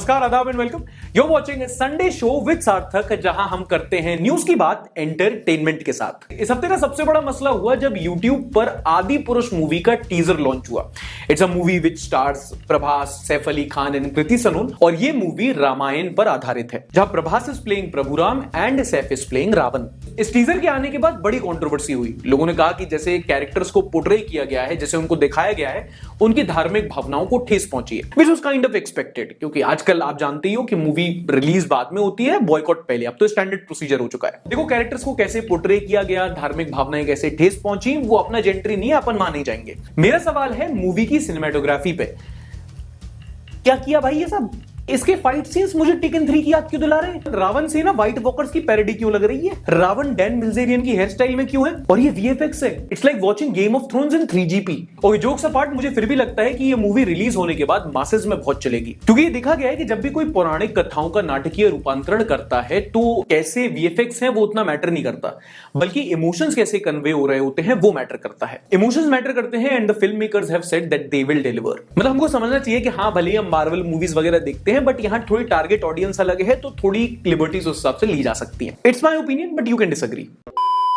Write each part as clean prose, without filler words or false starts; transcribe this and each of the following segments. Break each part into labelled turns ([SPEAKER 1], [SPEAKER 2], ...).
[SPEAKER 1] नमस्कार, आदाब and welcome. You are watching Sunday show with Sarthak, जहां हम करते हैं न्यूज की बात एंटरटेनमेंट के साथ। इस हफ्ते का सबसे बड़ा मसला हुआ जब YouTube पर आदि पुरुष मूवी का टीजर लॉन्च हुआ। It's a movie which stars Prabhas, Saif Ali Khan and Kriti Sanon, और ये मूवी रामायण पर आधारित है, जहां Prabhas is playing Prabhu Ram and Saif is playing Ravan. इस टीजर के आने के बाद बड़ी कंट्रोवर्सी हुई। लोगों ने कहा कि जैसे कैरेक्टर्स को पोर्ट्रे किया गया है, जैसे उनको दिखाया गया है, उनकी धार्मिक भावनाओं को ठेस पहुंची है, which was kind of expected, क्योंकि आजकल आप जानते ही हो कि मूवी रिलीज बाद में होती है, बॉयकॉट पहले। अब तो स्टैंडर्ड प्रोसीजर हो चुका है। देखो, कैरेक्टर्स को कैसे पोर्ट्रे किया गया, धार्मिक भावनाएं कैसे ठेस पहुंची, वो अपना जेंट्री नहीं है, अपन मान नहीं जाएंगे। मेरा सवाल है मूवी की सिनेमेटोग्राफी पे, क्या किया भाई ये सब? इसके फाइट सीन्स मुझे टेकन 3 की याद क्यों दिला रहे हैं? रावण से ना व्हाइट वॉकर्स की पैरोडी क्यों लग रही है? रावण डैन बिल्जेरियन की हेयर स्टाइल में क्यों है? और ये वीएफएक्स है। It's like watching game of thrones in 3GP। और जोक्स अपार्ट, मुझे फिर भी लगता है कि ये मूवी रिलीज होने के बाद मासेस में बहुत चलेगी, क्योंकि ये देखा गया है कि जब भी कोई पौराणिक कथाओं का नाटकीय रूपांतरण करता है तो कैसे वीएफएक्स है वो उतना मैटर नहीं करता, बल्कि इमोशंस कैसे कन्वे हो रहे होते हैं वो मैटर करता है। इमोशंस मैटर करते हैं and the film makers have said that they will deliver. मतलब हमको समझना चाहिए कि हाँ, भले हम मार्वल मूवीज वगैरह देखते हैं, बट यहाँ थोड़ी टारगेट ऑडियंस अलग है, तो थोड़ी लिबर्टीज उस हिसाब से ली जा सकती है। It's my opinion, but you can disagree.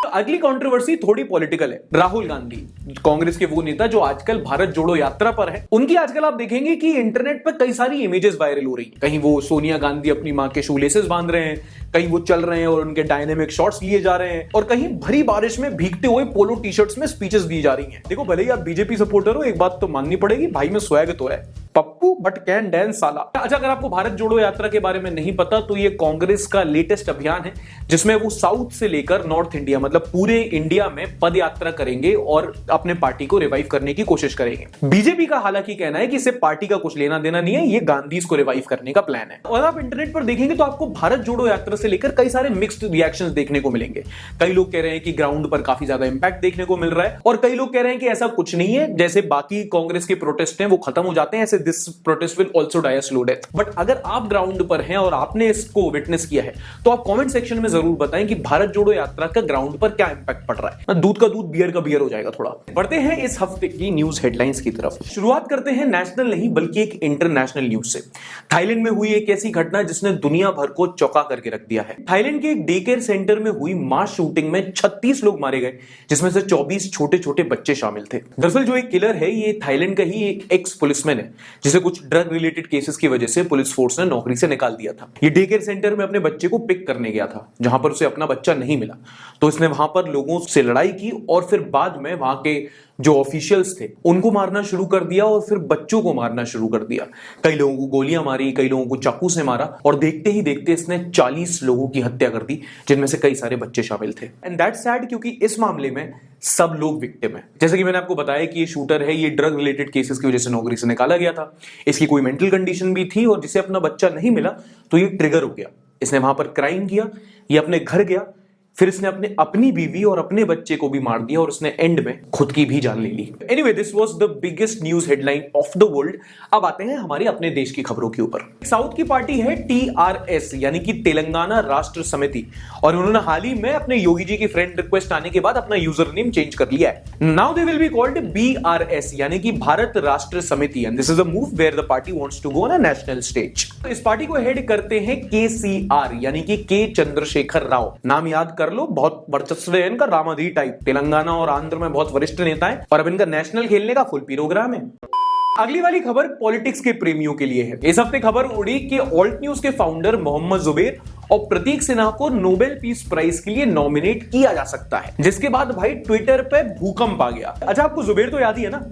[SPEAKER 1] अगली कंट्रोवर्सी थोड़ी पॉलिटिकल है। राहुल गांधी, कांग्रेस के वो नेता जो आजकल भारत जोड़ो यात्रा पर है, उनकी आजकल आप देखेंगे कि इंटरनेट पर कई सारी इमेजेस वायरल हो रही हैं। कहीं वो सोनिया गांधी अपनी मां के शूलेसेस बांध रहे हैं, कहीं वो चल रहे हैं और उनके डायनेमिक शॉट्स लिए जा रहे हैं, और कहीं भरी बारिश में भीगते हुए पोलो टी शर्ट्स में स्पीचेस दी जा रही हैं। देखो, भले ही आप बीजेपी सपोर्टर हो, एक बात तो माननी पड़ेगी, भाई में स्वैग तो है, पप्पू बट कैन डांस साला। अच्छा, अगर आपको भारत जोड़ो यात्रा के बारे में नहीं पता, तो ये कांग्रेस का लेटेस्ट अभियान है, जिसमें वो साउथ से लेकर नॉर्थ इंडिया, मतलब पूरे इंडिया में पद यात्रा करेंगे और अपने पार्टी को रिवाइव करने की कोशिश करेंगे। बीजेपी का हालांकि कहना है कि इससे पार्टी का कुछ लेना देना नहीं है, ये गांधीज को रिवाइव करने का प्लान है। और आप इंटरनेट पर देखेंगे तो आपको भारत जोड़ो यात्रा से लेकर कई सारे मिक्स्ड रिएक्शंस देखने को मिलेंगे। कई लोग कह रहे हैं कि ग्राउंड पर काफी ज्यादा इंपैक्ट देखने को मिल रहा है, और कई लोग कह रहे हैं कि ऐसा कुछ नहीं है, जैसे बाकी कांग्रेस के प्रोटेस्ट हैं वो खत्म हो जाते हैं, ऐसे this protest will also die a slow death. But अगर आप ग्राउंड पर हैं और आपने इसको विटनेस किया है, तो आप कमेंट सेक्शन में जरूर बताएं कि भारत जोड़ो यात्रा का ग्राउंड पर क्या इंपैक्ट पड़ रहा है। दूध का दूध, बियर का बियर हो जाएगा थोड़ा। बढ़ते हैं इस हफ्ते की न्यूज हेडलाइंस की तरफ। शुरुआत करते हैं नेशनल नहीं बल्कि एक इंटरनेशनल न्यूज से। थाईलैंड में हुई एक ऐसी घटना जिसने दुनिया भर को चौंका करके रख दिया है। थाईलैंड के एक डे केयर सेंटर में हुई मास शूटिंग में 36 लोग मारे गए, जिसमें से 24 छोटे छोटे बच्चे शामिल थे। दरअसल जो एक किलर है, ये थाईलैंड का ही एक एक्स पुलिसमैन है, जिसे कुछ ड्रग रिलेटेड केसेस की वजह से पुलिस फोर्स ने नौकरी से निकाल दिया था। ये डे केयर सेंटर में अपने बच्चे को पिक करने गया था, जहां पर उसे अपना बच्चा नहीं मिला, तो इसने वहां पर लोगों से लड़ाई की और फिर बाद में वहां के जो ऑफिशियल्स थे उनको मारना शुरू कर दिया और फिर बच्चों को मारना शुरू कर दिया। कई लोगों को गोलियां मारी, कई लोगों को चाकू से मारा, और देखते ही देखते इसने 40 लोगों की हत्या कर दी, जिनमें से कई सारे बच्चे शामिल थे। एंड दैट्स सैड, क्योंकि इस मामले में सब लोग विक्टिम है। जैसे कि मैंने आपको बताया कि ये शूटर है, ये ड्रग रिलेटेड केसेस की वजह से नौकरी से निकाला गया था, इसकी कोई मेंटल कंडीशन भी थी, और जिसे अपना बच्चा नहीं मिला तो ये ट्रिगर हो गया। इसने वहां पर क्राइम किया, ये अपने घर गया, फिर इसने अपनी बीवी और अपने बच्चे को भी मार दिया, और उसने एंड में खुद की भी जान ले ली। Anyway, this was the biggest news headline of the world. अब आते हैं हमारे अपने देश की खबरों के ऊपर। साउथ की पार्टी है TRS, यानी कि तेलंगाना राष्ट्र समिति, और उन्होंने हाल ही में अपने योगी जी की फ्रेंड रिक्वेस्ट आने के बाद अपना यूजर नेम चेंज कर लिया है। Now they will be called BRS, यानी कि Bharat Rashtra Samiti, and this is a move where the party wants to go on a national stage. इस पार्टी को हेड करते हैं KCR, यानी कि के चंद्रशेखर राव। नाम याद कर लो, बहुत वर्चस्व है इनका, रामाधी टाइप। तेलंगाना और आंध्र में बहुत वरिष्ठ नेता है, और अब इनका नेशनल खेलने का फुल प्रोग्राम है। अगली वाली खबर पॉलिटिक्स के प्रेमियों के लिए है। इस हफ्ते खबर उड़ी कि ऑल्ट न्यूज के फाउंडर मोहम्मद जुबैर और प्रतीक सिन्हा को नोबेल पीस प्राइज के लिए नॉमिनेट किया जा सकता है, जिसके बाद भाई ट्विटर पे भूकंप आ गया। अच्छा, आपको जुबैर तो याद ही है ना?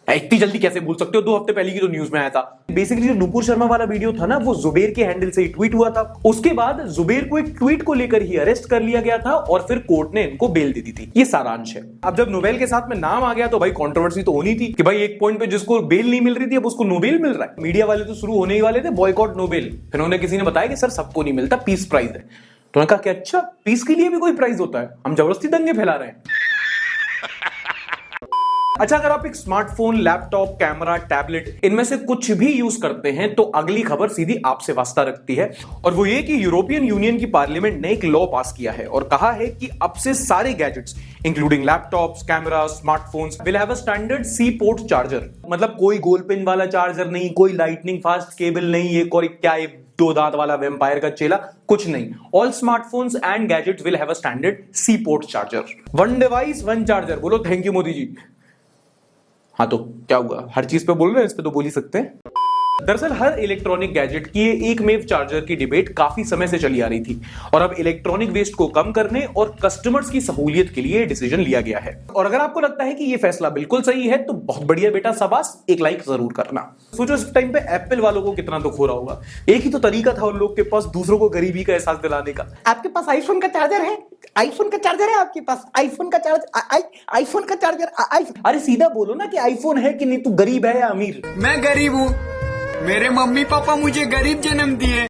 [SPEAKER 1] इतनी जल्दी कैसे भूल सकते हो? 2 हफ्ते पहले की तो न्यूज में आया था। बेसिकली जो नुपुर शर्मा वाला वीडियो था ना, वो जुबैर के हैंडल से ही ट्वीट हुआ था। उसके बाद जुबैर को एक ट्वीट को लेकर ही अरेस्ट कर लिया गया था, और फिर कोर्ट ने इनको बेल दे दी थी। ये सारांश है। अब जब नोबेल के साथ में नाम आ गया तो भाई कंट्रोवर्सी तो होनी थी कि भाई एक पॉइंट पे जिसको बेल नहीं मिल रही थी, अब उसको नोबेल मिल रहा है। मीडिया वाले तो शुरू होने ही वाले थे बॉयकॉट नोबेल, फिर उन्होंने किसी ने बताया कि सर सबको नहीं मिलता, पीस प्राइज है। तो उन्होंने कहा कि अच्छा, पीस के लिए भी कोई प्राइज होता है, हम जबरदस्ती दंगे फैला रहे हैं। अच्छा, अगर आप एक स्मार्टफोन, लैपटॉप, कैमरा, टैबलेट इनमें से कुछ भी यूज करते हैं तो अगली खबर सीधी आपसे वास्ता रखती है, और वो ये कि यूरोपियन यूनियन की पार्लियामेंट ने एक लॉ पास किया है और कहा है कि अब से सारे gadgets including laptops, camera, smartphones will have a standard C port charger. मतलब कोई गोल पिन वाला चार्जर नहीं, कोई लाइटनिंग फास्ट केबल नहीं, ये कोई क्या ये दो दांत वाला वेम्पायर का चेला, कुछ नहीं। All smartphones and gadgets will have a standard C port charger. One device one charger. बोलो थैंक यू मोदी जी। हाँ तो क्या हुआ, हर चीज पे बोल रहे हैं, इस पे तो बोल ही सकते हैं। दरअसल हर इलेक्ट्रॉनिक गैजेट की एक मेव चार्जर की डिबेट काफी समय से चली आ रही थी, और अब इलेक्ट्रॉनिक वेस्ट को कम करने और कस्टमर्स की सहूलियत के लिए डिसीजन लिया गया है। और अगर आपको लगता है कि यह फैसला बिल्कुल सही है तो बहुत बढ़िया बेटा, शाबाश, एक लाइक जरूर करना। सोचो इस टाइम पे एप्पल वालों को कितना दुख हो रहा होगा। एक ही तो तरीका था उन लोग के पास दूसरों को गरीबी का एहसास दिलाने का।
[SPEAKER 2] आपके पास आईफोन का चार्जर है? आईफोन का चार्जर है आपके पास? आईफोन का चार्जर, आईफोन का चार्जर।
[SPEAKER 1] अरे सीधा बोलो ना कि आईफोन है कि नहीं, तू गरीब है या अमीर?
[SPEAKER 3] मैं गरीब हूँ, मेरे मम्मी पापा मुझे गरीब जन्म दिए।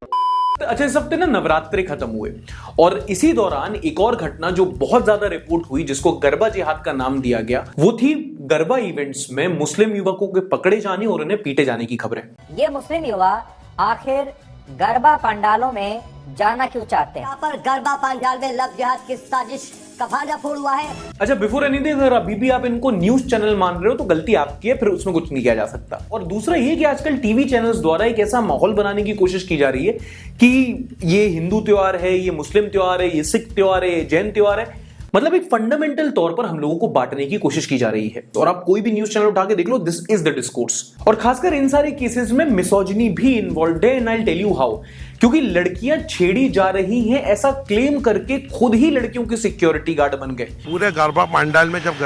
[SPEAKER 1] अच्छा, इस हफ्ते ना नवरात्रे खत्म हुए, और इसी दौरान एक और घटना जो बहुत ज्यादा रिपोर्ट हुई, जिसको गरबा जिहाद का नाम दिया गया, वो थी गरबा इवेंट्स में मुस्लिम युवकों के पकड़े जाने और उन्हें पीटे जाने की खबरें।
[SPEAKER 4] ये मुस्लिम युवा आखिर गरबा पंडालों में जाना क्यों चाहते हैं?
[SPEAKER 5] यहाँ पर गरबा पंडाल में लव जिहाद की साजिश का भांडाफोड़ हुआ है।
[SPEAKER 1] अच्छा, बिफोर एनीथिंग, अगर अभी भी आप इनको न्यूज चैनल मान रहे हो तो गलती आपकी है, फिर उसमें कुछ नहीं किया जा सकता। और दूसरा ये कि आजकल टीवी चैनल्स द्वारा एक ऐसा माहौल बनाने की कोशिश की जा रही है कि ये हिंदू त्योहार है, ये मुस्लिम त्योहार है, ये सिख त्योहार है, ये जैन त्योहार है। मतलब एक फंडामेंटल तौर पर हम लोगों को बांटने की कोशिश की जा रही है। और आप कोई भी न्यूज चैनल उठा के देख लो, दिस इज द डिस्कोर्स। और खासकर इन सारे केसेस में मिसोजिनी भी इन्वॉल्व है, and I will tell you how. क्योंकि लड़कियां छेड़ी जा रही हैं ऐसा क्लेम करके खुद ही लड़कियों के सिक्योरिटी गार्ड बन गए।
[SPEAKER 6] पूरे गरबा पंडाल में जब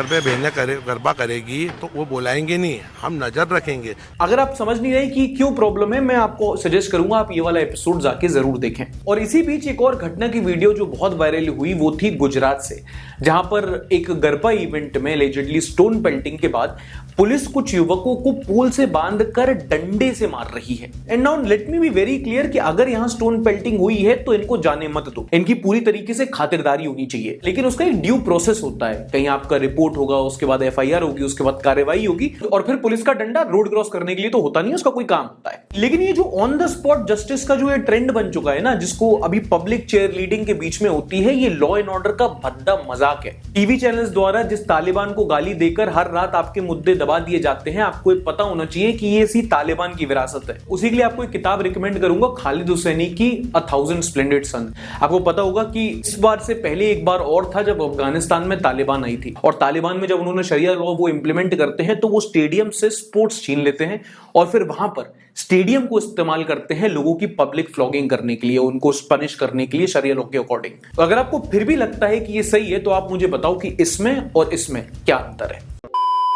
[SPEAKER 6] गरबा करेगी तो वो बुलाएंगे नहीं, हम नजर रखेंगे।
[SPEAKER 1] अगर आप समझ नहीं रहे कि क्यों प्रॉब्लम है, मैं आपको सजेस्ट करूंगा आप ये वाला एपिसोड जाके जरूर देखें। और इसी बीच एक और घटना की वीडियो जो बहुत वायरल हुई वो थी गुजरात से, जहां पर एक गरबा इवेंट में एलिजिडली स्टोन पेल्टिंग के बाद पुलिस कुछ युवकों को पोल से बांधकर डंडे से मार रही है। And now let me be very clear कि अगर यहां स्टोन पेल्टिंग हुई है तो इनको जाने मत दो, इनकी पूरी तरीके से खातिरदारी होनी चाहिए, लेकिन उसका एक ड्यू प्रोसेस होता है। कहीं आपका रिपोर्ट होगा, उसके बाद एफआईआर होगी, उसके बाद कार्रवाई होगी, और फिर पुलिस का डंडा रोड क्रॉस करने के लिए तो होता नहीं, उसका कोई काम होता है। लेकिन ये जो ऑन द स्पॉट जस्टिस का जो ये ट्रेंड बन चुका है ना, जिसको अभी पब्लिक चेयर लीडिंग के बीच में होती है, ये लॉ एंड ऑर्डर का भद्दा मजाक है। टीवी चैनल्स द्वारा जिस तालिबान को गाली देकर हर रात आपके मुद्दे दबा दिए जाते हैं, आपको ये पता होना चाहिए कि ये इसी तालिबान की विरासत है। उसी के लिए आपको एक किताब रिकमेंड करूंगा, खालिद हुसैनी की A Thousand Splendid Suns। आपको पता होगा कि इस बार से पहले एक बार और था जब अफगानिस्तान में तालिबान आई थी, और तालिबान में जब उन्होंने शरिया लॉ वो इंप्लीमेंट करते हैं तो वो स्टेडियम से स्पोर्ट्स छीन लेते हैं और फिर वहां पर स्टेडियम को इस्तेमाल करते हैं लोगों की पब्लिक फ्लॉगिंग करने के लिए, उनको पनिश करने के लिए शरिया लॉ के अकॉर्डिंग। तो अगर आपको फिर भी लगता है कि ये सही है तो आप मुझे बताओ कि इसमें और इसमें क्या अंतर है।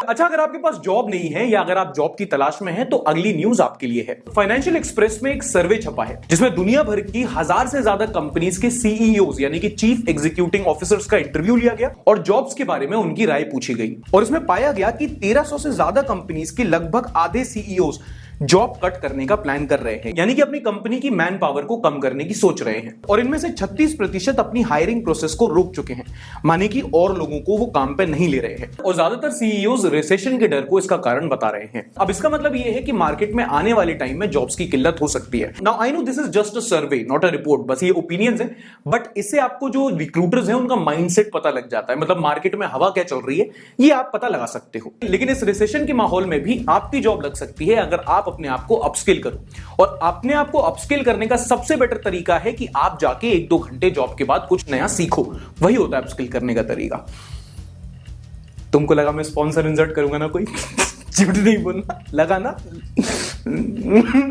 [SPEAKER 1] अच्छा, अगर आपके पास जॉब नहीं है या अगर आप जॉब की तलाश में हैं तो अगली न्यूज आपके लिए है। फाइनेंशियल एक्सप्रेस में एक सर्वे छपा है जिसमें दुनिया भर की 1000 से ज्यादा कंपनीज के सीईओज यानी कि चीफ एग्जीक्यूटिव ऑफिसर्स का इंटरव्यू लिया गया और जॉब्स के बारे में उनकी राय पूछी गई। और इसमें पाया गया कि 1300 से ज्यादा कंपनीज के लगभग आधे सीईओज जॉब कट करने का प्लान कर रहे हैं, यानी कि अपनी कंपनी की मैन पावर को कम करने की सोच रहे हैं। और इनमें से 36% अपनी हायरिंग प्रोसेस को रोक चुके हैं, माने कि और लोगों को वो काम पे नहीं ले रहे हैं। और ज्यादातर सीईओज रिसेशन के डर को इसका कारण बता रहे हैं। अब इसका मतलब ये है कि मार्केट में आने वाले टाइम में जॉब्स की किल्लत हो सकती है। Now I know this is just a survey, not a report, बस ये ओपिनियंस है, बट इससे आपको जो रिक्रूटर्स हैं उनका माइंडसेट पता लग जाता है, मतलब मार्केट में हवा क्या चल रही है ये आप पता लगा सकते हो। लेकिन इस रिसेशन के माहौल में भी आपकी जॉब लग सकती है अगर आप अपने आप को अपस्किल करो। और अपने आप को अपस्किल करने का सबसे बेटर तरीका है कि आप जाके 1-2 घंटे जॉब के बाद कुछ नया सीखो, वही होता है अपस्किल करने का तरीका। तुमको लगा मैं स्पॉन्सर इंसर्ट करूंगा ना कोई? झूठ नहीं बोलना, लगा ना?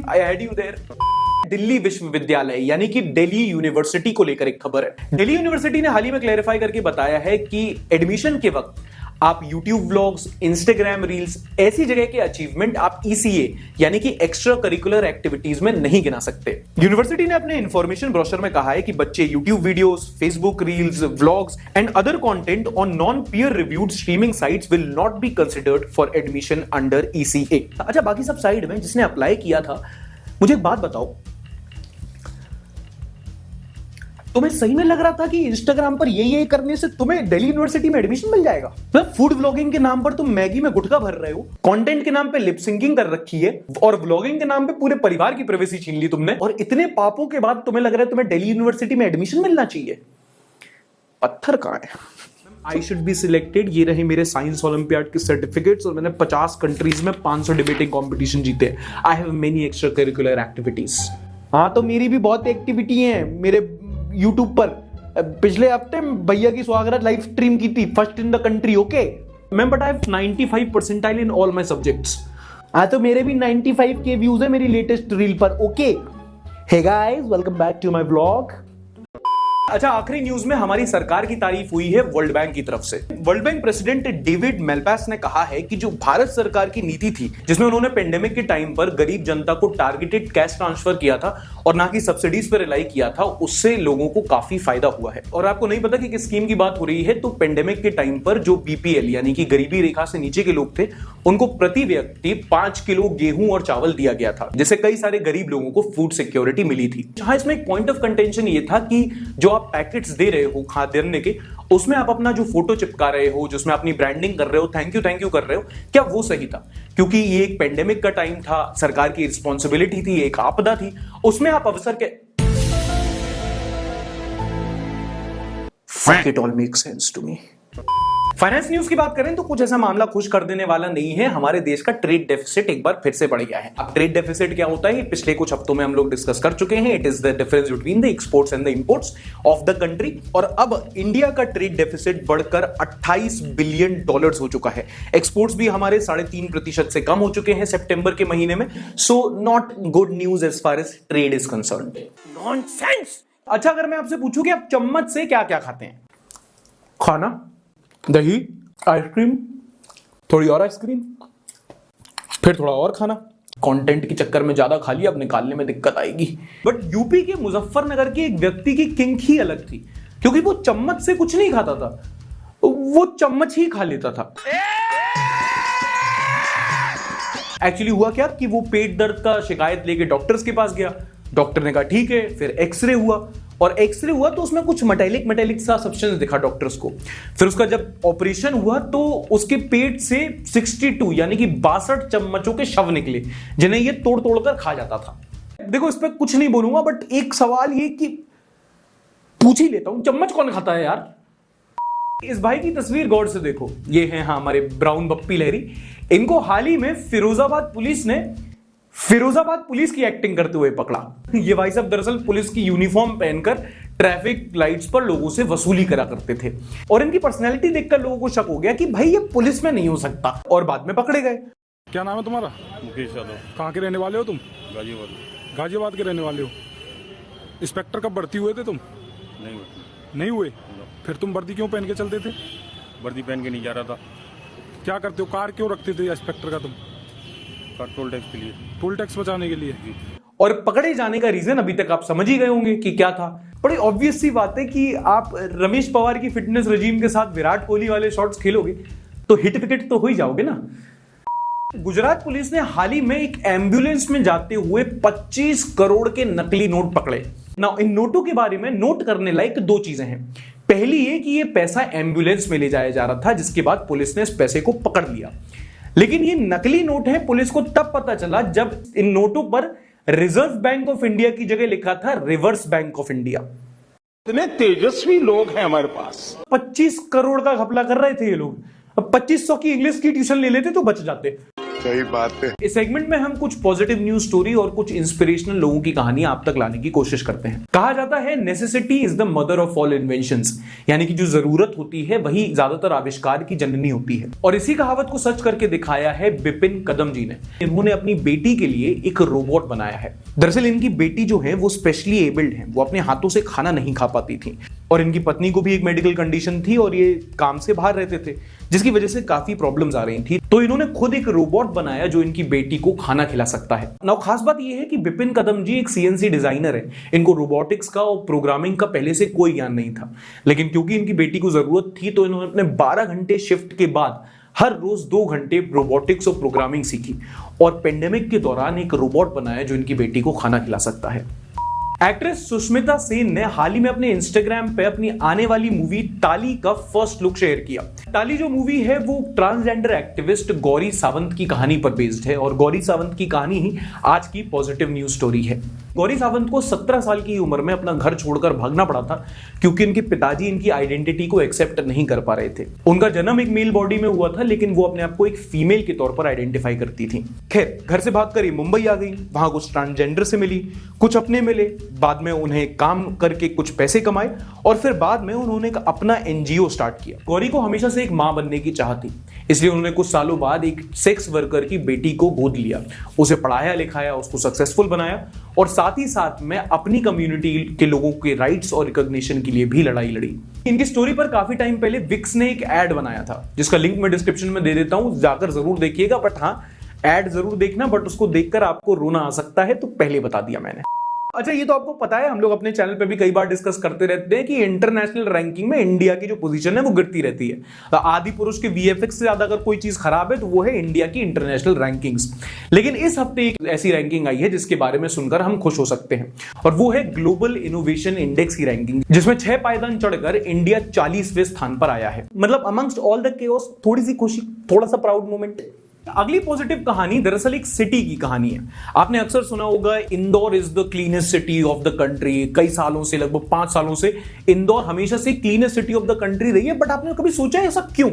[SPEAKER 1] I had you there. Delhi Vishwavidyalaya यानी कि दिल्ली यूनिवर्सिटी को लेकर एक खबर है। दिल्ली यूनिवर्सिटी ने हाल ही में क्लैरिफाई करके बताया है कि एडमिशन के वक्त आप YouTube व्लॉग्स, Instagram रील्स, ऐसी जगह के अचीवमेंट आप ECA यानी कि एक्स्ट्रा करिकुलर एक्टिविटीज में नहीं गिना सकते। यूनिवर्सिटी ने अपने इंफॉर्मेशन ब्रोशर में कहा है कि बच्चे YouTube videos, Facebook reels, vlogs and other content on non peer reviewed streaming sites will not be considered for admission under ECA। अच्छा, बाकी सब साइड में जिसने अप्लाई किया था, मुझे एक बात बताओ, तुम्हें सही में लग रहा था कि इंस्टाग्राम पर ये करने से तुम्हें दिल्ली यूनिवर्सिटी में एडमिशन मिल जाएगा? मतलब फूड व्लॉगिंग के नाम पर तुम मैगी में गुटखा भर रहे हो, कंटेंट के नाम पे लिप सिंकिंग कर रखी है, और व्लॉगिंग के नाम पे पूरे परिवार की प्राइवेसी छीन ली तुमने, और इतने पापों के बाद तुम्हें लग रहा है तुम्हें दिल्ली यूनिवर्सिटी में एडमिशन मिलना चाहिए। पत्थर कहां है? आई शुड बी सिलेक्टेड, ये रहे मेरे साइंस ओलंपियाड के सर्टिफिकेट्स, और मैंने 50 कंट्रीज में 500 डिबेटिंग कॉम्पिटिशन जीते। I have many extra curricular activities. हाँ, तो मेरी भी बहुत एक्टिविटी है मेरे यूट्यूब पर। पिछले हफ्ते भैया की स्वागत लाइव स्ट्रीम की थी, first in the country. Okay मैं, but I have 95 percentile in all my subjects. हाँ, तो मेरे भी 95 के व्यूज है मेरी लेटेस्ट रील पर। Okay, hey guys, welcome back to my vlog. अच्छा, आखिरी न्यूज में हमारी सरकार की तारीफ हुई है वर्ल्ड बैंक की तरफ से। वर्ल्ड बैंक प्रेसिडेंट डेविड मेलपास ने कहा है कि जो भारत सरकार की नीति थी, जिसमें उन्होंने पेंडेमिक के टाइम पर गरीब जनता को टारगेटेड कैश ट्रांसफर किया था और ना कि सब्सिडीज पर रिलाई किया था, उससे लोगों को काफी फायदा हुआ है। और आपको नहीं पता कि किस स्कीम की बात हो रही है, तो पेंडेमिक के टाइम पर जो बीपीएल यानी कि गरीबी रेखा से नीचे के लोग थे, उनको प्रति व्यक्ति 5 किलो गेहूं और चावल दिया गया था, जिससे कई सारे गरीब लोगों को फूड सिक्योरिटी मिली थी। जहां इसमें एक पॉइंट ऑफ कंटेंशन ये था कि जो आप पैकेट्स दे रहे हो खाद्यान्न के, उसमें आप अपना जो फोटो चिपका रहे हो, जिसमें अपनी ब्रांडिंग कर रहे हो, थैंक यू कर रहे हो, क्या वो सही था? क्योंकि ये एक पेंडेमिक का टाइम था, सरकार की रिस्पॉन्सिबिलिटी थी, एक आपदा थी, उसमें आप अवसर के Fuck it all makes sense to me। Finance news की बात करें तो कुछ ऐसा मामला खुश कर देने वाला नहीं है। हमारे देश का ट्रेड डेफिसिट एक बार फिर से बढ़ गया है। अब ट्रेड डेफिसिट क्या होता है, पिछले कुछ हफ्तों में हम लोग डिस्कस कर चुके हैं। It is the difference between the exports and the imports of the country. और अब इंडिया का ट्रेड डेफिसिट बढ़कर 28 बिलियन डॉलर्स हो चुका है। एक्सपोर्ट्स भी हमारे 3.5% से कम हो चुके हैं सितंबर के महीने में। So not good news as far as trade is concerned. Nonsense. अच्छा, अगर मैं आपसे पूछूं कि आप चम्मच से क्या क्या खाते हैं? खाना, दही, आइसक्रीम, थोड़ी और आइसक्रीम, फिर थोड़ा और खाना। कंटेंट के चक्कर में ज्यादा खा लिया, अब निकालने में दिक्कत आएगी। बट यूपी के मुजफ्फरनगर के एक व्यक्ति की किंक ही अलग थी, क्योंकि वो चम्मच से कुछ नहीं खाता था, वो चम्मच ही खा लेता था। एक्चुअली हुआ क्या कि वो पेट दर्द का शिकायत लेके डॉक्टर्स के पास गया। डॉक्टर ने कहा ठीक है, फिर एक्सरे हुआ, और एक्सरे हुआ तो उसमें कुछ मेटेलिक सा सब्सटेंस दिखा डॉक्टर्स को। फिर उसका जब ऑपरेशन हुआ तो उसके पेट से 62 यानी कि 62 चम्मचों के शव निकले, जिन्हें ये तोड़ तोड़ कर खा जाता था। देखो, इस पर कुछ नहीं बोलूंगा, बट एक सवाल ये कि पूछ ही लेता हूं, चम्मच कौन खाता है यार? इस भाई की तस्वीर गौर से देखो, ये है हाँ हमारे ब्राउन बप्पी लहरी। इनको हाल ही में फिरोजाबाद पुलिस की एक्टिंग करते हुए पकड़ा। ये भाई साहब दरअसल पुलिस की यूनिफॉर्म पहनकर ट्रैफिक लाइट्स पर लोगों से वसूली करा करते थे, और इनकी पर्सनैलिटी देखकर लोगों को शक हो गया कि भाई ये पुलिस में नहीं हो सकता, और बाद में पकड़े गए।
[SPEAKER 7] क्या नाम है तुम्हारा?
[SPEAKER 8] मुकेश यादव।
[SPEAKER 7] कहाँ के रहने वाले हो तुम?
[SPEAKER 8] गाजियाबाद।
[SPEAKER 7] गाजियाबाद के रहने वाले हो। इंस्पेक्टर कब भर्ती हुए थे तुम? नहीं हुए? फिर तुम वर्दी क्यों पहन के चलते थे?
[SPEAKER 8] वर्दी पहन के नहीं जा रहा था।
[SPEAKER 7] क्या करते हो? कार क्यों रखते थे इंस्पेक्टर का तुम?
[SPEAKER 8] टोल टैक्स के लिए।
[SPEAKER 7] टोल टैक्स बचाने के लिए।
[SPEAKER 1] और पकड़े जाने का रीजन अभी तक आप समझ ही गए होंगे कि क्या था। बड़ी ऑब्वियस सी बात है कि आप रमेश पवार की फिटनेस रजीम के साथ विराट कोहली वाले शॉट्स खेलोगे तो हिट विकेट तो हो ही जाओगे ना। गुजरात पुलिस ने हाल ही में एक एम्बुलेंस में जाते हुए 25 करोड़ के नकली नोट पकड़े। ना इन नोटों के बारे में नोट करने लायक दो चीजें हैं। पहली ये कि ये पैसा एम्बुलेंस में ले जाया जा रहा था, जिसके बाद पुलिस ने इस पैसे को पकड़ लिया। लेकिन ये नकली नोट है, पुलिस को तब पता चला जब इन नोटों पर रिजर्व बैंक ऑफ इंडिया की जगह लिखा था रिवर्स बैंक ऑफ इंडिया।
[SPEAKER 9] इतने तेजस्वी लोग हैं हमारे पास।
[SPEAKER 1] 25 करोड़ का घपला कर रहे थे ये लोग। अब 2500 की इंग्लिश की ट्यूशन ले लेते तो बच जाते।
[SPEAKER 9] सही बात है।
[SPEAKER 1] इस सेगमेंट में हम कुछ पॉजिटिव न्यूज स्टोरी और कुछ इंस्पिरेशनल लोगों की कहानियां आप तक लाने की कोशिश करते हैं। कहा जाता है necessity is the mother of all inventions, यानी कि जो जरूरत होती है वही ज्यादातर आविष्कार की जननी होती है। और इसी कहावत को सच करके दिखाया है बिपिन कदम जी ने। इन्होंने अपनी बेटी के लिए एक रोबोट बनाया है। दरअसल इनकी बेटी जो है वो स्पेशली एबल्ड है, वो अपने हाथों से खाना नहीं खा पाती थी, और इनकी पत्नी को भी एक मेडिकल कंडीशन थी और ये काम से बाहर रहते थे, जिसकी वजह से काफी प्रॉब्लम्स आ रही थी। तो इन्होंने खुद एक रोबोट बनाया जो इनकी बेटी को खाना खिला सकता है। नाउ खास बात यह है कि बिपिन कदम जी एक सीएनसी डिजाइनर है। इनको रोबोटिक्स का और प्रोग्रामिंग का पहले से कोई ज्ञान नहीं था, लेकिन क्योंकि इनकी बेटी को जरूरत थी तो इन्होंने अपने 12 घंटे शिफ्ट के बाद हर रोज 2 घंटे रोबोटिक्स और प्रोग्रामिंग सीखी, और पेंडेमिक के दौरान एक रोबोट बनाया जो इनकी बेटी को खाना खिला सकता है। एक्ट्रेस सुष्मिता सेन ने हाल ही में अपने इंस्टाग्राम पे अपनी आने वाली मूवी टाली का फर्स्ट लुक शेयर किया। टाली जो मूवी है वो ट्रांसजेंडर एक्टिविस्ट गौरी सावंत की कहानी पर बेस्ड है और गौरी सावंत की कहानी ही आज की पॉजिटिव न्यूज स्टोरी है। गौरी सावंत को 17 साल की उम्र में अपना घर छोड़कर भागना पड़ा था क्योंकि इनके पिताजी इनकी आइडेंटिटी को एक्सेप्ट नहीं कर पा रहे थे। उनका जन्म एक मेल बॉडी में हुआ था लेकिन वो अपने आप को एक फीमेल के तौर पर आइडेंटिफाई करती थी। खैर, घर से भागकर ये मुंबई आ गई, वहां कुछ ट्रांसजेंडर से मिली, कुछ अपने मिले, बाद में उन्हें काम करके कुछ पैसे कमाए और फिर बाद में उन्होंने अपना एनजीओ स्टार्ट किया। गौरी को हमेशा से एक मां बनने की चाह थी, इसलिए उन्होंने कुछ सालों बाद एक सेक्स वर्कर की बेटी को गोद लिया, उसे पढ़ाया लिखाया, उसको सक्सेसफुल बनाया और साथ ही साथ में अपनी कम्युनिटी के लोगों के राइट्स और रिकॉग्निशन के लिए भी लड़ाई लड़ी। इनकी स्टोरी पर काफी टाइम पहले विक्स ने एक एड बनाया था जिसका लिंक मैं डिस्क्रिप्शन में दे देता हूं, जाकर जरूर देखिएगा। बट हाँ, एड जरूर देखना, बट उसको देखकर आपको रोना आ सकता है, तो पहले बता दिया मैंने। अच्छा, ये तो आपको पता है, हम लोग अपने चैनल पे भी कई बार डिस्कस करते रहते हैं कि इंटरनेशनल रैंकिंग में इंडिया की जो पोजीशन है वो गिरती रहती है। आदि पुरुष के वीएफएक्स से ज्यादा अगर कोई चीज खराब है तो वो है इंडिया की इंटरनेशनल रैंकिंग्स। लेकिन इस हफ्ते एक ऐसी रैंकिंग आई है जिसके बारे में सुनकर हम खुश हो सकते हैं और वो है ग्लोबल इनोवेशन इंडेक्स की रैंकिंग, जिसमें 6 पायदान चढ़कर इंडिया 40वें स्थान पर आया है। मतलब अमंगस्ट ऑल द केओस थोड़ी सी खुशी, थोड़ा सा प्राउड मोमेंट। अगली पॉजिटिव कहानी दरअसल एक सिटी की कहानी है। आपने अक्सर सुना होगा Indore is the cleanest city of the country. कई सालों से, लगभग 5 सालों से इंदौर हमेशा से cleanest city of the country रही है। बट आपने कभी सोचा है ऐसा क्यों?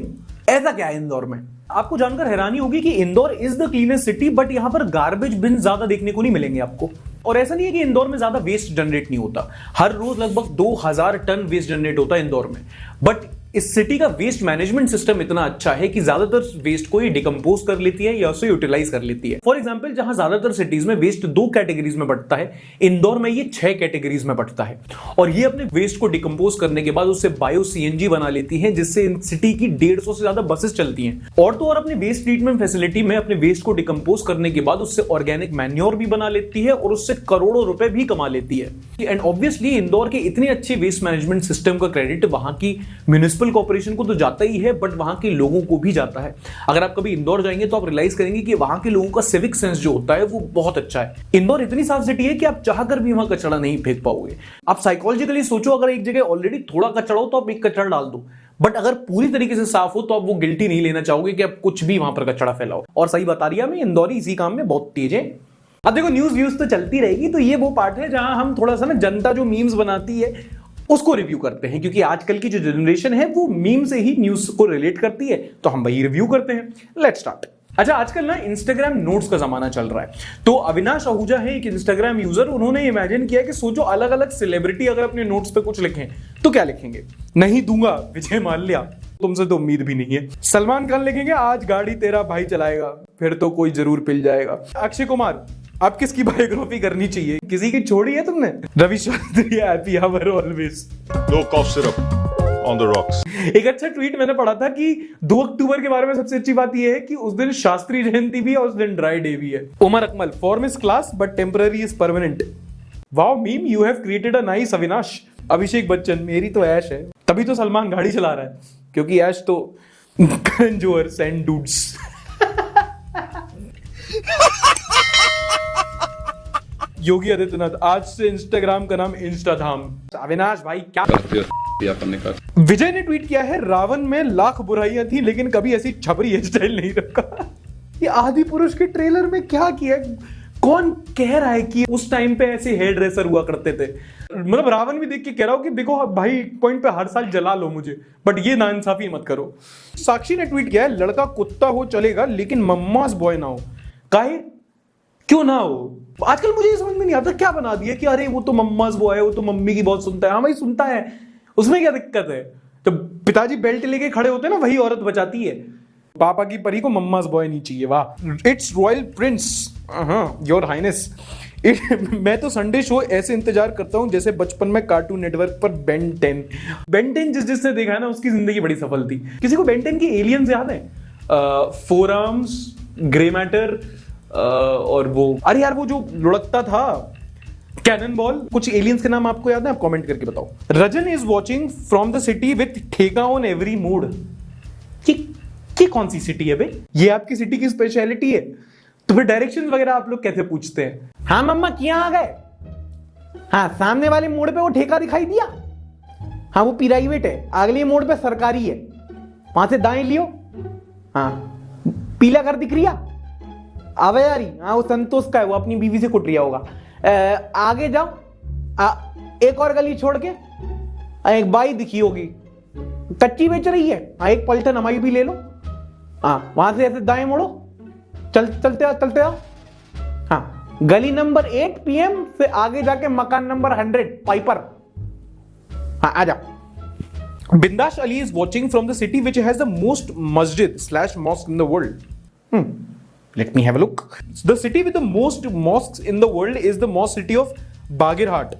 [SPEAKER 1] ऐसा क्या है इंदौर में? आपको जानकर हैरानी होगी कि Indore is the cleanest city, but यहां पर गार्बेज बिन ज्यादा देखने को नहीं मिलेंगे आपको। और ऐसा नहीं है कि इंदौर में ज्यादा वेस्ट जनरेट नहीं होता, हर रोज लगभग 2000 टन वेस्ट जनरेट होता है इंदौर में। बट इस सिटी का वेस्ट मैनेजमेंट सिस्टम इतना अच्छा है कि ज्यादातर वेस्ट को ये डिकम्पोज कर लेती है या उसे यूटिलाइज कर लेती है। फॉर एग्जांपल, जहां ज्यादातर सिटीज में वेस्ट 2 कैटेगरीज में बंटता है, इंदौर में ये 6 कैटेगरीज में बंटता है। और ये अपने वेस्ट को डिकम्पोज करने के बाद उससे बायो सीएनजी बना लेती है, जिससे इन सिटी की 150 से ज्यादा बसेस चलती हैं। और तो और अपने वेस्ट ट्रीटमेंट फैसिलिटी में अपने वेस्ट को डिकम्पोज करने के बाद उससे ऑर्गेनिक मैन्योर भी बना लेती है और उससे करोड़ों रुपए भी कमा लेती है। एंड ऑब्वियसली इंदौर के इतने अच्छे वेस्ट मैनेजमेंट सिस्टम का क्रेडिट वहां की म्युनिसिपल कॉर्पोरेशन को तो जाता ही है, बट वहां के लोगों को भी जाता है। अगर आप कभी इंदौर जाएंगे तो आप रियलाइज करेंगे कि वहां के लोगों का सिविक सेंस जो होता है वो बहुत अच्छा है। इंदौर इतनी साफ सिटी है कि आप चाहकर भी वहां कचरा नहीं फेंक पाओगे। आप साइकोलॉजिकली सोचो, अगर एक जगह ऑलरेडी थोड़ा कचरा हो तो आप एक कचरा डाल दो, बट अगर पूरी तरीके से साफ हो तो आप वो गिल्टी नहीं लेना चाहोगे कि आप कुछ भी वहां पर कचरा फैलाओ। और सही बता रही है, मैं इंदौरी इसी काम में बहुत तेज है। अब देखो, न्यूज व्यूज तो चलती रहेगी, तो ये वो पार्ट है जहां हम थोड़ा सा ना जनता जो मीम्स बनाती है उसको रिव्यू करते हैं, क्योंकि आजकल की जो जनरेशन है वो मीम से ही न्यूज को रिलेट करती है, तो हम वही रिव्यू करते हैं। Let's start. अच्छा, आजकल ना इंस्टाग्राम नोट्स का जमाना चल रहा है, तो अविनाश आहूजा है एक इंस्टाग्राम यूजर, उन्होंने इमेजिन किया कि सोचो अलग अलग सेलिब्रिटी अगर अपने नोट्स पे कुछ लिखें तो क्या लिखेंगे। नहीं दूंगा विजय माल्या, तुमसे तो उम्मीद भी नहीं है। सलमान खान लिखेंगे आज गाड़ी तेरा भाई चलाएगा, फिर तो कोई जरूर पिल जाएगा। अक्षय कुमार, आप किसकी बायोग्राफी करनी चाहिए? किसी की छोड़ी है तुमने? Ravi Shastri, happy hour always.
[SPEAKER 9] No cough syrup on the rocks.
[SPEAKER 1] एक अच्छा ट्वीट मैंने पढ़ा था कि 2 अक्टूबर के बारे में सबसे अच्छी बात यह है कि उस दिन शास्त्री जयंती भी है, उस दिन ड्राई डे भी है। Umar Akmal, form is class but temporary is permanent. Wow meme, you have created a nice Avinash. Abhishek Bachchan, मेरी तो ऐश है, तभी तो सलमान गाड़ी चला रहा है, क्योंकि ऐश तो करण जोहर सेंड डूड्स। योगी आदित्यनाथ, आज से इंस्टाग्राम का नाम इंस्टाधाम। अविनाश भाई क्या करने का। विजय ने ट्वीट किया है, रावण में लाख बुराइयां थी लेकिन कभी ऐसी छपरी हेयर स्टाइल नहीं रखा। ये आदि पुरुष के ट्रेलर में क्या किया? कौन कह रहा है कि उस टाइम पे ऐसे हेयर ड्रेसर हुआ करते थे? मतलब रावण भी देख के कह रहा हूं कि देखो भाई, पॉइंट पे हर साल जला लो मुझे, बट ये नाइंसाफी मत करो। साक्षी ने ट्वीट किया है, लड़का कुत्ता हो चलेगा लेकिन मम्मास बॉय ना हो। काहे? क्यों ना हो? आजकल मुझे ये समझ में नहीं आता क्या बना दिया कि अरे वो तो मम्मास बॉय है, वो तो मम्मी की बहुत सुनता है। हाँ भाई सुनता है, उसमें क्या दिक्कत है? तो पिताजी बेल्ट लेके खड़े होते हैं ना, वही औरत बचाती है। पापा की परी को मम्मास बॉय नहीं चाहिए। वाह, it's royal prince, your highness. मैं तो संडे शो ऐसे इंतजार करता हूं जैसे बचपन में कार्टून नेटवर्क पर बेन 10। बेन 10 जिसने देखा है ना, उसकी जिंदगी बड़ी सफल थी। किसी को बेन 10 की एलियंस याद है? 4 आर्म्स, ग्रे मैटर, और वो अरे यार वो जो लुढ़कता था, कैनन बॉल। कुछ एलियंस के नाम आपको याद है? आप कमेंट करके बताओ। Rajan is watching from the city with theka on every mood. ये कौन सी सिटी है बे? ये आपकी सिटी की स्पेशलिटी है? तो फिर डायरेक्शंस वगैरह आप लोग कैसे पूछते हैं? हाँ मम्मा किया आ गए,
[SPEAKER 2] हाँ, सामने वाले मोड़ पे वो ठेका दिखाई दिया, हाँ वो प्राइवेट है, अगले मोड़ पे सरकारी है, वहां से दाएं लियो, हाँ पीला घर दिख रिया, आवे यारी, हाँ वो संतोष का है, वो अपनी बीवी से कुट रिया होगा। आगे जाओ, एक और गली छोड़ के एक बाई दिखी होगी, कच्ची बेच रही है, हाँ एक पलटन हमारी भी ले लो, हाँ वहां से ऐसे दाएं मोड़ो, चलते आओ, हाँ गली नंबर 8 PM से आगे जाके मकान नंबर 100 पाइपर, हाँ आ जाओ।
[SPEAKER 1] Bindash Ali is watching from the city which has the most masjid/mosque in the world. Let me have a look. The city with the most mosques in the world is the mosque city of Bagirhat,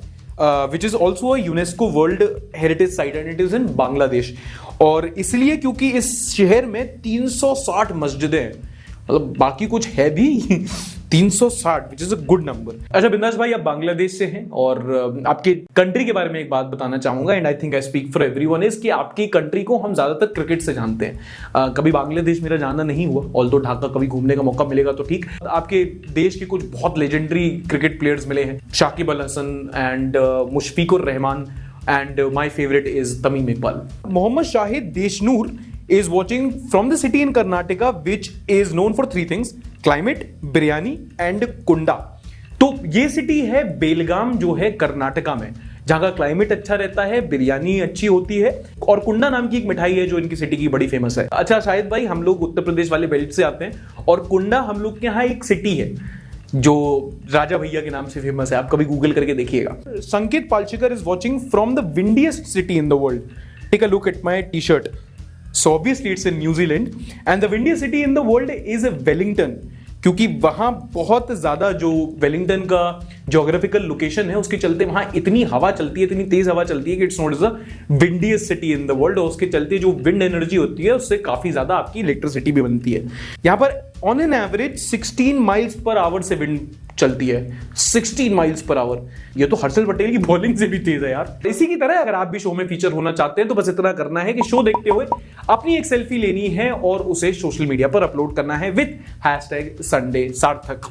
[SPEAKER 1] which is also a UNESCO World Heritage Site and it is in Bangladesh. और इसलिए क्योंकि इस शहर में 360 मस्जिदें हैं, मतलब बाकी कुछ है भी 360, which is a good number. अच्छा बिंदास भाई, आप बांग्लादेश से हैं और आपके कंट्री के बारे में एक बात बताना चाहूंगा and I think I speak for everyone is कि आपकी कंट्री को हम ज्यादातर क्रिकेट से जानते हैं। कभी बांग्लादेश मेरा जाना नहीं हुआ, ऑल्दो ढाका कभी घूमने का मौका मिलेगा तो ठीक। आपके देश के कुछ बहुत लेजेंडरी क्रिकेट प्लेयर्स मिले हैं, Shakib Al Hasan and Mushfiqur Rahman and my favorite is Tamim Iqbal. Mohammad Shahid Deshnur is watching from the city in Karnataka which is known for 3 things: climate, biryani and kunda. तो ये सिटी है बेलगाम जो है कर्नाटका में, जहां का क्लाइमेट अच्छा रहता है, बिरयानी अच्छी होती है और कुंडा नाम की एक मिठाई है जो इनकी सिटी की बड़ी फेमस है। अच्छा शाहिद भाई, हम लोग उत्तर प्रदेश वाले बेल्ट से आते हैं और कुंडा हम लोग के यहाँ एक सिटी है जो राजा भैया के नाम से फेमस है, आप कभी गूगल करके देखिएगा। Sanket Palshikar is watching from the windiest city in the world. Take a look at my T shirt, so obviously it's in New Zealand and the windiest city in the world is Wellington, क्योंकि वहां बहुत ज्यादा जो Wellington का geographical location है उसके चलते वहां इतनी हवा चलती है, इतनी तेज हवा चलती है कि it's not the windiest city in the world. और उसके चलते जो विंड एनर्जी होती है उससे काफी ज्यादा आपकी इलेक्ट्रिसिटी भी बनती है। यहां पर on an average 16 miles per hour से विंड चलती है, 16 माइल्स पर आवर। ये तो हर्षल पटेल की बॉलिंग से भी तेज है यार। इसी की तरह अगर आप भी शो में फीचर होना चाहते हैं तो बस इतना करना है कि शो देखते हुए अपनी एक सेल्फी लेनी है और उसे सोशल मीडिया पर अपलोड करना है विद #Sunday सार्थक।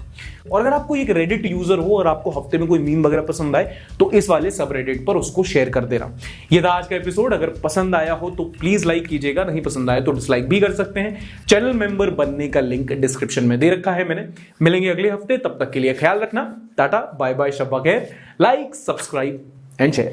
[SPEAKER 1] और अगर आप कोई एक रेडिट यूजर हो और आपको हफ्ते में कोई मीम वगैरह पसंद आए तो इस वाले सब रेडिट पर उसको शेयर कर देना। ये था आज का एपिसोड। अगर पसंद आया हो तो प्लीज लाइक कीजिएगा, नहीं पसंद आया तो डिसलाइक भी कर सकते हैं। चैनल मेंबर बनने का लिंक डिस्क्रिप्शन में दे रखा है मैंने। मिलेंगे अगले हफ्ते, तब तक के लिए ख्याल रखना। टाटा बाय बाय, शब्बा खैर। Like, subscribe and share.